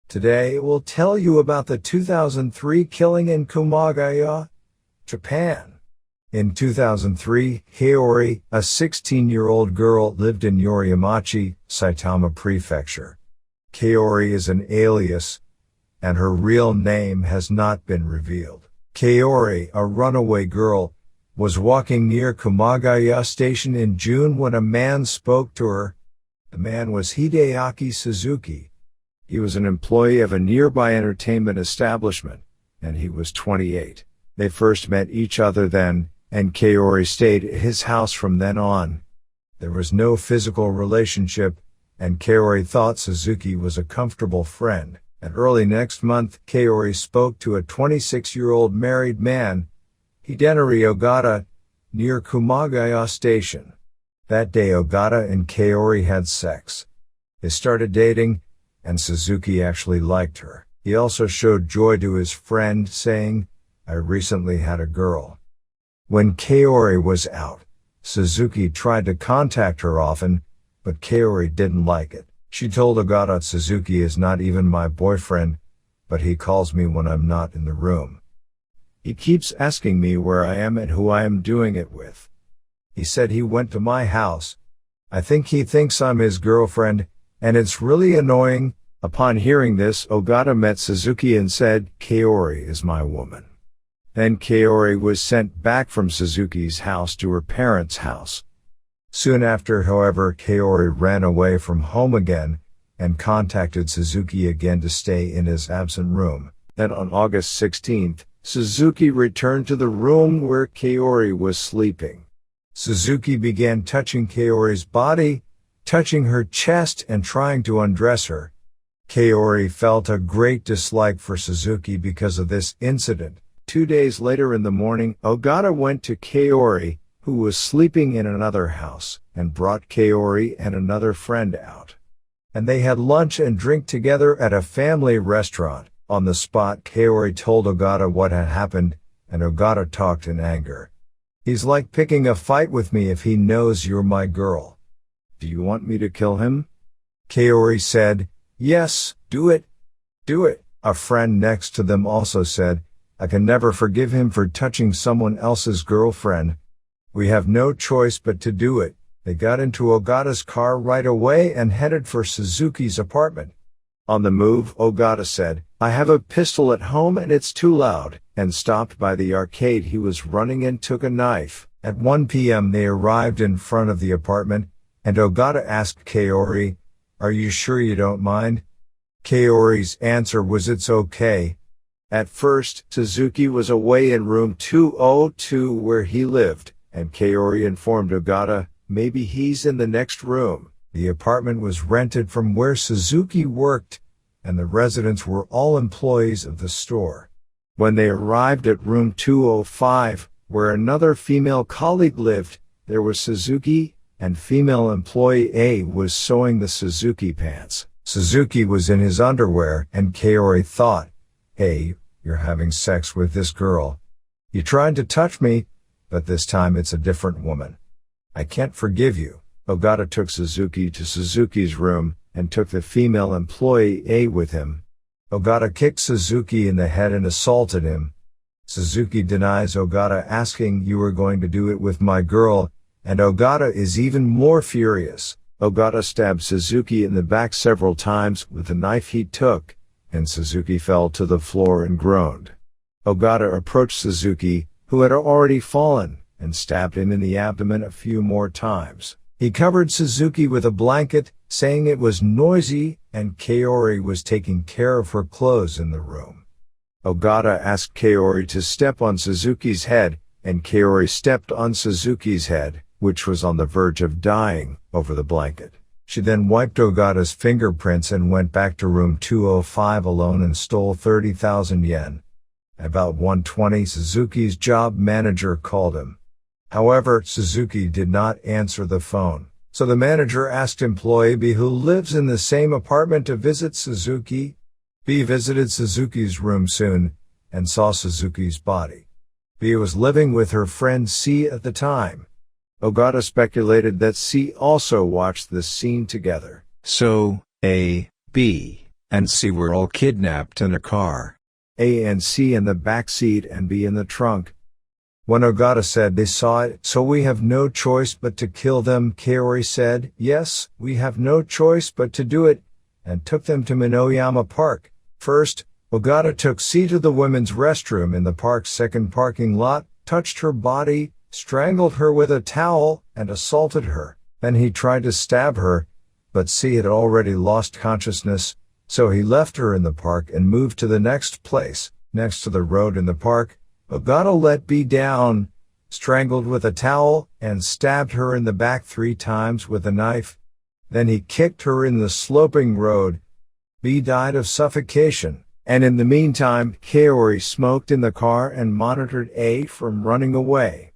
Today we'll tell you about the 2003 killing in Kumagaya, Japan. In 2003, Kaori, a 16-year-old girl, lived in Yoriyamachi, Saitama Prefecture. Kaori is an alias, and her real name has not been revealed. Kaori, a runaway girl, was walking near Kumagaya Station in June when a man spoke to her. The man was Hideaki Suzuki. He was an employee of a nearby entertainment establishment, and he was 28. They first met each other then, and Kaori stayed at his house from then on. There was no physical relationship, and Kaori thought Suzuki was a comfortable friend. And early next month, Kaori spoke to a 26-year-old married man, Hidenori Ogata, near Kumagaya Station. That day Ogata and Kaori had sex. They started dating, and Suzuki actually liked her. He also showed joy to his friend, saying, "I recently had a girl." When Kaori was out, Suzuki tried to contact her often, but Kaori didn't like it. She told Ogata, "Suzuki is not even my boyfriend, but he calls me when I'm not in the room. He keeps asking me where I am and who I am doing it with. He said he went to my house. I think he thinks I'm his girlfriend, and it's really annoying." Upon hearing this, Ogata met Suzuki and said, "Kaori is my woman." Then Kaori was sent back from Suzuki's house to her parents' house. Soon after, however, Kaori ran away from home again and contacted Suzuki again to stay in his absent room. Then on August 16th, Suzuki returned to the room where Kaori was sleeping. Suzuki began touching Kaori's body, touching her chest and trying to undress her. Kaori felt a great dislike for Suzuki because of this incident. 2 days later in the morning, Ogata went to Kaori, who was sleeping in another house, and brought Kaori and another friend out. And they had lunch and drink together at a family restaurant. On the spot, Kaori told Ogata what had happened, and Ogata talked in anger. "He's like picking a fight with me if he knows you're my girl. Do you want me to kill him?" Kaori said, "Yes, do it. Do it." A friend next to them also said, "I can never forgive him for touching someone else's girlfriend. We have no choice but to do it." They got into Ogata's car right away and headed for Suzuki's apartment. On the move, Ogata said, "I have a pistol at home and it's too loud," and stopped by the arcade he was running and took a knife. At 1 p.m. they arrived in front of the apartment, and Ogata asked Kaori, "Are you sure you don't mind?" Kaori's answer was, "It's okay." At first, Suzuki was away in room 202 where he lived, and Kaori informed Ogata, "Maybe he's in the next room." The apartment was rented from where Suzuki worked, and the residents were all employees of the store. When they arrived at room 205, where another female colleague lived, there was Suzuki, and female employee A was sewing the Suzuki pants. Suzuki was in his underwear, and Kaori thought, "Hey, you're having sex with this girl. You tried to touch me, but this time it's a different woman. I can't forgive you." Ogata took Suzuki to Suzuki's room, and took the female employee A with him. Ogata kicked Suzuki in the head and assaulted him. Suzuki denies Ogata asking, "You were going to do it with my girl," and Ogata is even more furious. Ogata stabbed Suzuki in the back several times with the knife he took, and Suzuki fell to the floor and groaned. Ogata approached Suzuki, who had already fallen, and stabbed him in the abdomen a few more times. He covered Suzuki with a blanket, saying it was noisy, and Kaori was taking care of her clothes in the room. Ogata asked Kaori to step on Suzuki's head, and Kaori stepped on Suzuki's head, which was on the verge of dying, over the blanket. She then wiped Ogata's fingerprints and went back to room 205 alone and stole 30,000 yen. About 1:20, Suzuki's job manager called him. However, Suzuki did not answer the phone. So the manager asked employee B, who lives in the same apartment, to visit Suzuki. B visited Suzuki's room soon, and saw Suzuki's body. B was living with her friend C at the time. Ogata speculated that C also watched this scene together. So, A, B, and C were all kidnapped in a car. A and C in the back seat and B in the trunk. When Ogata said they saw it, so we have no choice but to kill them, Kaori said, yes, we have no choice but to do it, and took them to Minoyama Park. First, Ogata took C to the women's restroom in the park's second parking lot, touched her body, strangled her with a towel, and assaulted her. Then he tried to stab her, but C had already lost consciousness, so he left her in the park and moved to the next place, next to the road in the park. Ogata let B down, strangled with a towel, and stabbed her in the back 3 times with a knife. Then he kicked her in the sloping road. B died of suffocation, and in the meantime, Kaori smoked in the car and monitored A from running away.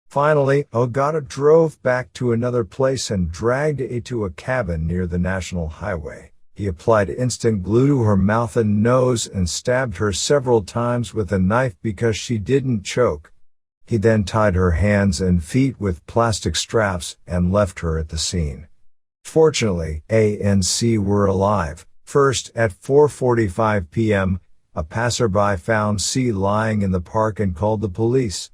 Finally, Ogata drove back to another place and dragged A to a cabin near the national highway. He applied instant glue to her mouth and nose and stabbed her several times with a knife because she didn't choke. He then tied her hands and feet with plastic straps and left her at the scene. Fortunately, A and C were alive. First, at 4:45 p.m., a passerby found C lying in the park and called the police.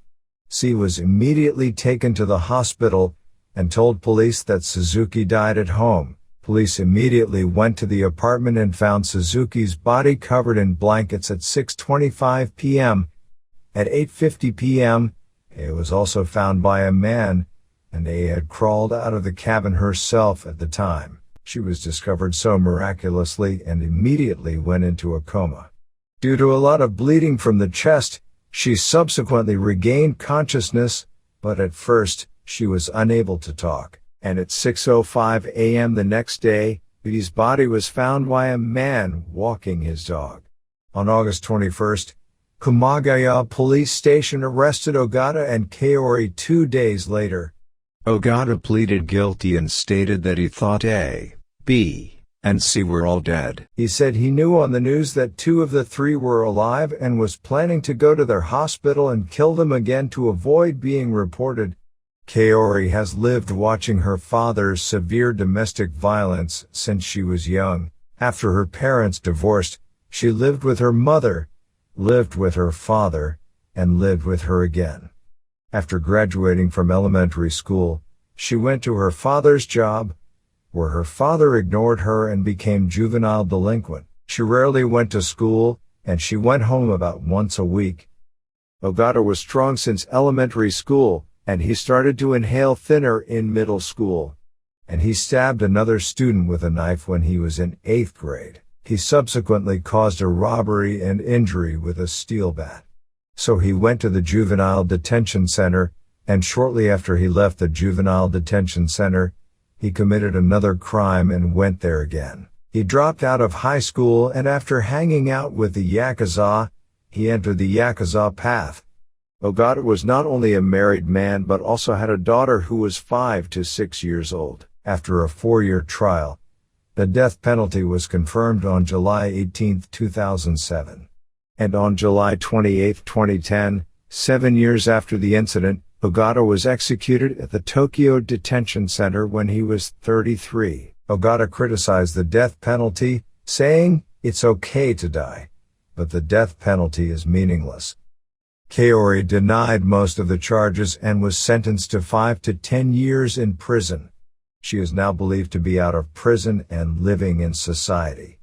C was immediately taken to the hospital and told police that Suzuki died at home. Police immediately went to the apartment and found Suzuki's body covered in blankets at 6:25 p.m. At 8:50 p.m., A was also found by a man, and A had crawled out of the cabin herself at the time. She was discovered so miraculously and immediately went into a coma. Due to a lot of bleeding from the chest, she subsequently regained consciousness, but at first, she was unable to talk. And at 6:05 a.m. the next day, B's body was found by a man walking his dog. On August 21st, Kumagaya Police Station arrested Ogata and Kaori 2 days later. Ogata pleaded guilty and stated that he thought A, B, and C were all dead. He said he knew on the news that 2 of the 3 were alive and was planning to go to their hospital and kill them again to avoid being reported. Kaori has lived watching her father's severe domestic violence since she was young. After her parents divorced, she lived with her mother, lived with her father, and lived with her again. After graduating from elementary school, she went to her father's job, where her father ignored her and became juvenile delinquent. She rarely went to school, and she went home about once a week. Ogata was strong since elementary school, and he started to inhale thinner in middle school. And he stabbed another student with a knife when he was in 8th grade. He subsequently caused a robbery and injury with a steel bat. So he went to the juvenile detention center, and shortly after he left the juvenile detention center, he committed another crime and went there again. He dropped out of high school, and after hanging out with the Yakuza, he entered the Yakuza path. Ogata was not only a married man but also had a daughter who was 5 to 6 years old. After a 4-year trial, the death penalty was confirmed on July 18, 2007. And on July 28, 2010, 7 years after the incident, Ogata was executed at the Tokyo Detention Center when he was 33. Ogata criticized the death penalty, saying, "It's okay to die, but the death penalty is meaningless." Kaori denied most of the charges and was sentenced to 5 to 10 years in prison. She is now believed to be out of prison and living in society.